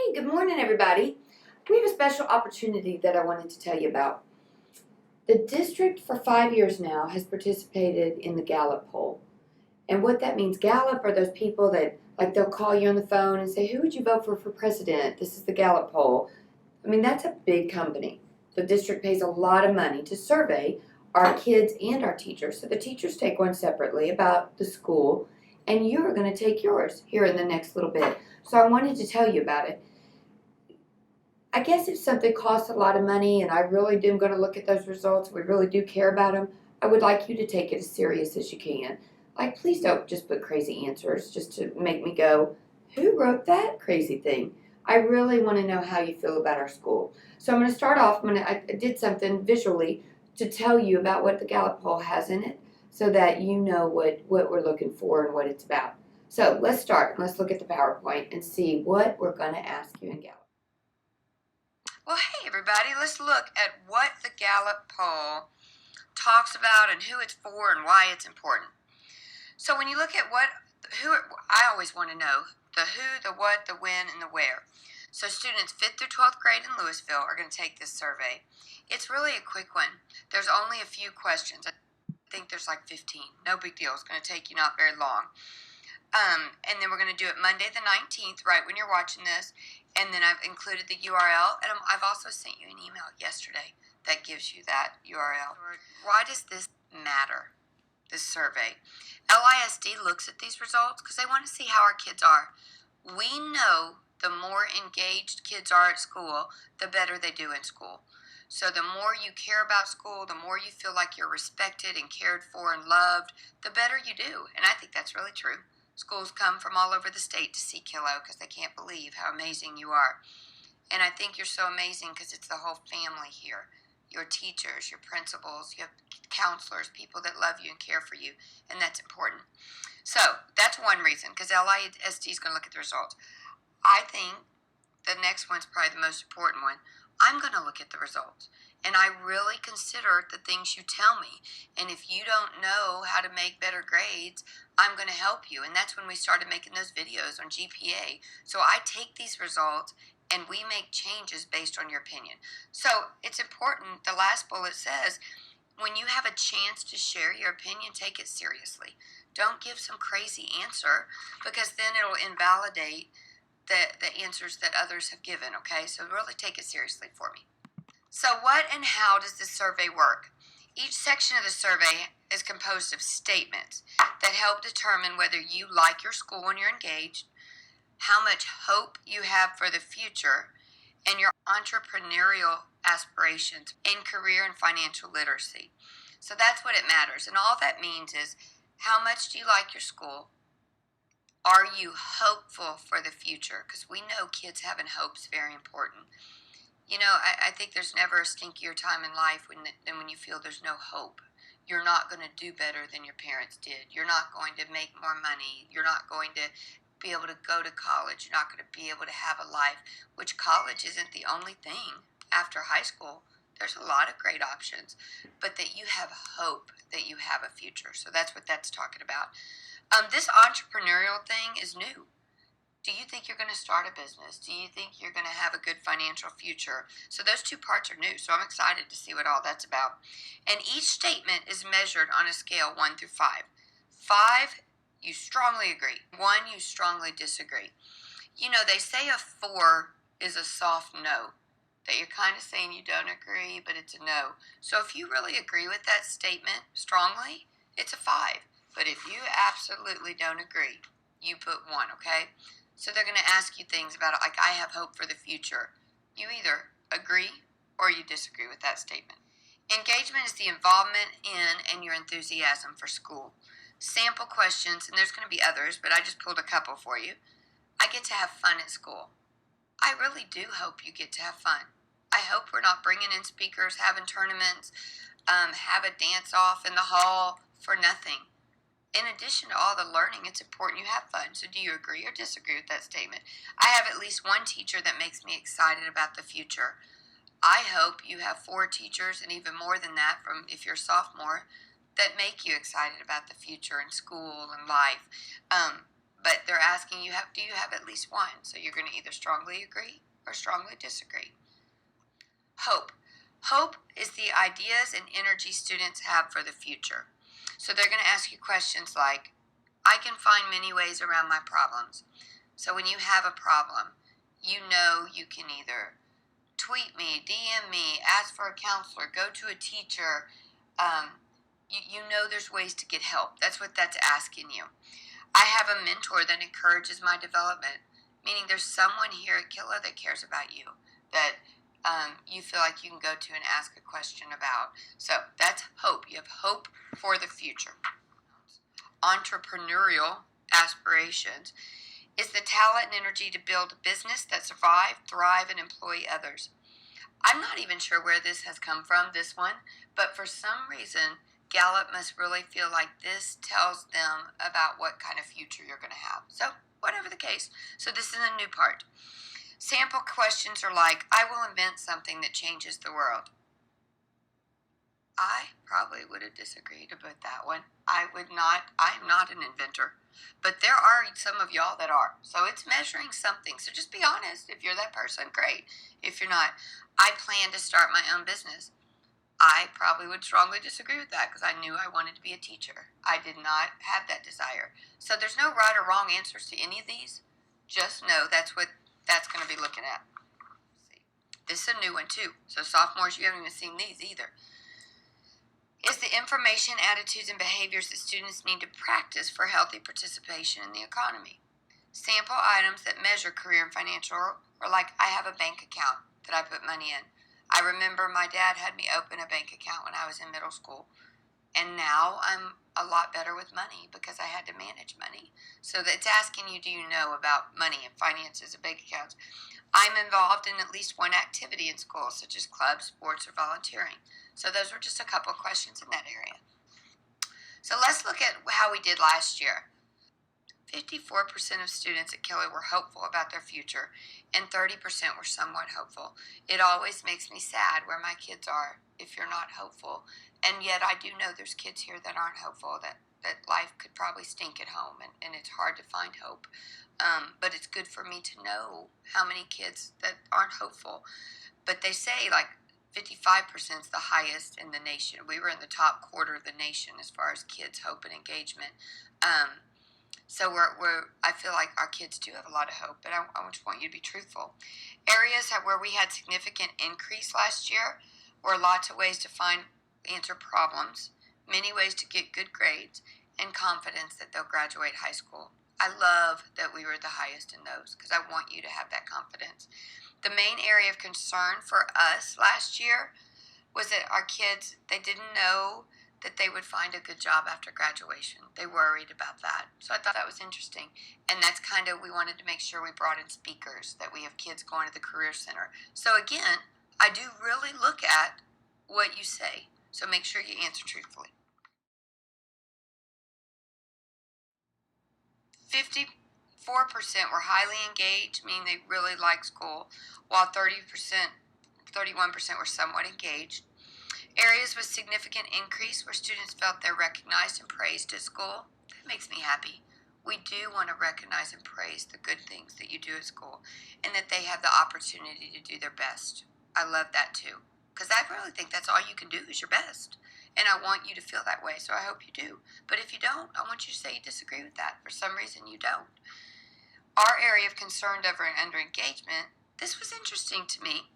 Hey, good morning, everybody. We have a special opportunity that I wanted to tell you about. The district for 5 years now has participated in the Gallup Poll. And what that means, Gallup are those people that, like, they'll call you on the phone and say, who would you vote for president? This is the Gallup Poll. I mean, that's a big company. The district pays a lot of money to survey our kids and our teachers. So the teachers take one separately about the school, and you are going to take yours here in the next little bit. So I wanted to tell you about it. I guess if something costs a lot of money and I really am going to look at those results, we really do care about them, I would like you to take it as serious as you can. Like, please don't just put crazy answers just to make me go, who wrote that crazy thing? I really want to know how you feel about our school. So I'm going to start off, I did something visually to tell you about what the Gallup poll has in it so that you know what we're looking for and what it's about. So let's start. Let's look at the PowerPoint and see what we're going to ask you in Gallup. Well, hey, everybody, let's look at what the Gallup poll talks about and who it's for and why it's important. So when you look at I always want to know the who, the what, the when, and the where. So students 5th through 12th grade in Louisville are going to take this survey. It's really a quick one. There's only a few questions. I think there's like 15. No big deal. It's going to take you not very long. And then we're going to do it Monday the 19th, right when you're watching this. And then I've included the URL. And I've also sent you an email yesterday that gives you that URL. Why does this matter, this survey? LISD looks at these results because they want to see how our kids are. We know the more engaged kids are at school, the better they do in school. So the more you care about school, the more you feel like you're respected and cared for and loved, the better you do. And I think that's really true. Schools come from all over the state to see Kilo because they can't believe how amazing you are. And I think you're so amazing because it's the whole family here. Your teachers, your principals, you have counselors, people that love you and care for you, and that's important. So that's one reason, because LISD is going to look at the results. I think the next one's probably the most important one. I'm going to look at the results. And I really consider the things you tell me. And if you don't know how to make better grades, I'm going to help you. And that's when we started making those videos on GPA. So I take these results and we make changes based on your opinion. So it's important. The last bullet says, when you have a chance to share your opinion, take it seriously. Don't give some crazy answer because then it'll invalidate the answers that others have given, okay? So really take it seriously for me. So what and how does this survey work? Each section of the survey is composed of statements that help determine whether you like your school and you're engaged, how much hope you have for the future, and your entrepreneurial aspirations in career and financial literacy. So that's what it matters. And all that means is, how much do you like your school? Are you hopeful for the future? Because we know kids having hope is very important. You know, I think there's never a stinkier time in life than when you feel there's no hope. You're not going to do better than your parents did. You're not going to make more money. You're not going to be able to go to college. You're not going to be able to have a life, which college isn't the only thing after high school. There's a lot of great options, but that you have hope, that you have a future. So that's what that's talking about. This entrepreneurial thing is new. Do you think you're going to start a business? Do you think you're going to have a good financial future? So those two parts are new. So I'm excited to see what all that's about. And each statement is measured on a scale 1 through 5. 5, you strongly agree. 1, you strongly disagree. You know, they say a 4 is a soft no. That you're kind of saying you don't agree, but it's a no. So if you really agree with that statement strongly, it's a 5. But if you absolutely don't agree, you put 1, okay? So they're going to ask you things about it, like, I have hope for the future. You either agree or you disagree with that statement. Engagement is the involvement in and your enthusiasm for school. Sample questions, and there's going to be others, but I just pulled a couple for you. I get to have fun at school. I really do hope you get to have fun. I hope we're not bringing in speakers, having tournaments, have a dance-off in the hall for nothing. In addition to all the learning, it's important you have fun. So do you agree or disagree with that statement? I have at least one teacher that makes me excited about the future. I hope you have 4 teachers, and even more than that, from if you're a sophomore, that make you excited about the future and school and life. But they're asking you, do you have at least one? So you're going to either strongly agree or strongly disagree. Hope. Hope is the ideas and energy students have for the future. So they're going to ask you questions like, I can find many ways around my problems. So when you have a problem, you know you can either tweet me, DM me, ask for a counselor, go to a teacher. You know there's ways to get help. That's what that's asking you. I have a mentor that encourages my development, meaning there's someone here at Killa that cares about you, that you feel like you can go to and ask a question about. So that's hope. You have hope for the future. Entrepreneurial aspirations is the talent and energy to build a business that survive, thrive, and employ others. I'm not even sure where this has come from, this one, but for some reason, Gallup must really feel like this tells them about what kind of future you're going to have. So, whatever the case. So, this is a new part. Sample questions are like, I will invent something that changes the world. I probably would have disagreed about that one. I'm not an inventor. But there are some of y'all that are. So it's measuring something. So just be honest. If you're that person, great. If you're not, I plan to start my own business. I probably would strongly disagree with that because I knew I wanted to be a teacher. I did not have that desire. So there's no right or wrong answers to any of these. Just know that's what that's going to be looking at. See. This is a new one too. So sophomores, you haven't even seen these either. Is the information, attitudes, and behaviors that students need to practice for healthy participation in the economy. Sample items that measure career and financial are like, I have a bank account that I put money in. I remember my dad had me open a bank account when I was in middle school. And now I'm a lot better with money because I had to manage money. So that's asking you, do you know about money and finances and bank accounts? I'm involved in at least one activity in school, such as clubs, sports, or volunteering. So those were just a couple of questions in that area. So let's look at how we did last year. 54% of students at Killa were hopeful about their future, and 30% were somewhat hopeful. It always makes me sad where my kids are if you're not hopeful. And yet I do know there's kids here that aren't hopeful, that life could probably stink at home, and it's hard to find hope. But it's good for me to know how many kids that aren't hopeful. But they say like 55% is the highest in the nation. We were in the top quarter of the nation as far as kids' hope and engagement. So I feel like our kids do have a lot of hope, but I just want you to be truthful. Areas where we had significant increase last year were lots of ways to answer problems, many ways to get good grades, and confidence that they'll graduate high school. I love that we were the highest in those because I want you to have that confidence. The main area of concern for us last year was that our kids, they didn't know that they would find a good job after graduation. They worried about that. So I thought that was interesting. And that's kind of, we wanted to make sure we brought in speakers, that we have kids going to the Career Center. So again, I do really look at what you say. So make sure you answer truthfully. 54% were highly engaged, meaning they really like school, while 31% were somewhat engaged. Areas with significant increase where students felt they're recognized and praised at school. That makes me happy. We do want to recognize and praise the good things that you do at school and that they have the opportunity to do their best. I love that too, because I really think that's all you can do is your best. And I want you to feel that way, so I hope you do. But if you don't, I want you to say you disagree with that. For some reason, you don't. Our area of concern over and under engagement, this was interesting to me,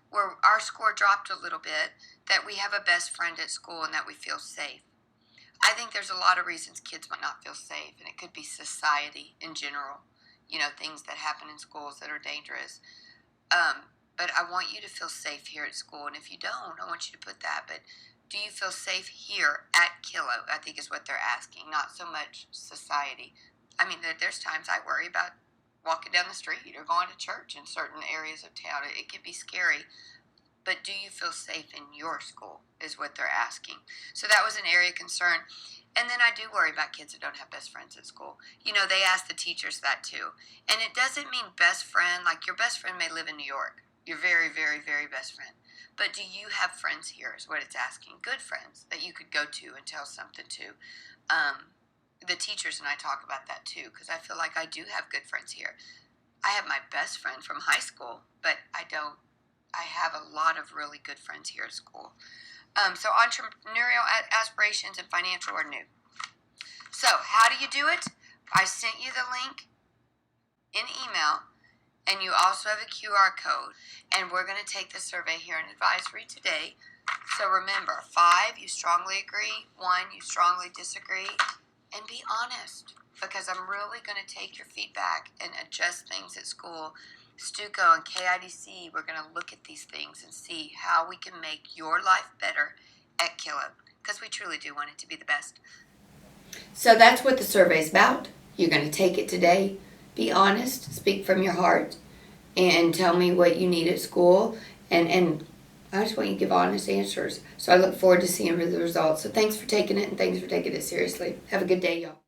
where our score dropped a little bit, that we have a best friend at school and that we feel safe. I think there's a lot of reasons kids might not feel safe, and it could be society in general, things that happen in schools that are dangerous. But I want you to feel safe here at school, and if you don't, I want you to put that. But do you feel safe here at Killa, I think is what they're asking, not so much society. I mean, there's times I worry about walking down the street or going to church in certain areas of town. It can be scary. But do you feel safe in your school is what they're asking. So that was an area of concern. And then I do worry about kids that don't have best friends at school. They ask the teachers that too. And it doesn't mean best friend, like your best friend may live in New York. Your very, very, very best friend. But do you have friends here is what it's asking. Good friends that you could go to and tell something to. the teachers and I talk about that too, because I feel like I do have good friends here. I have my best friend from high school, but I have a lot of really good friends here at school. So entrepreneurial aspirations and financial are new. So how do you do it? I sent you the link in email, and you also have a QR code. And we're going to take the survey here in advisory today. So remember, 5, you strongly agree. 1, you strongly disagree. And be honest, because I'm really going to take your feedback and adjust things at school. Stuco and KIDC, we're going to look at these things and see how we can make your life better at Gallup, because we truly do want it to be the best. So that's what the survey's about. You're going to take it today. Be honest, speak from your heart, and tell me what you need at school. And I just want you to give honest answers. So I look forward to seeing the results. So thanks for taking it, and thanks for taking it seriously. Have a good day, y'all.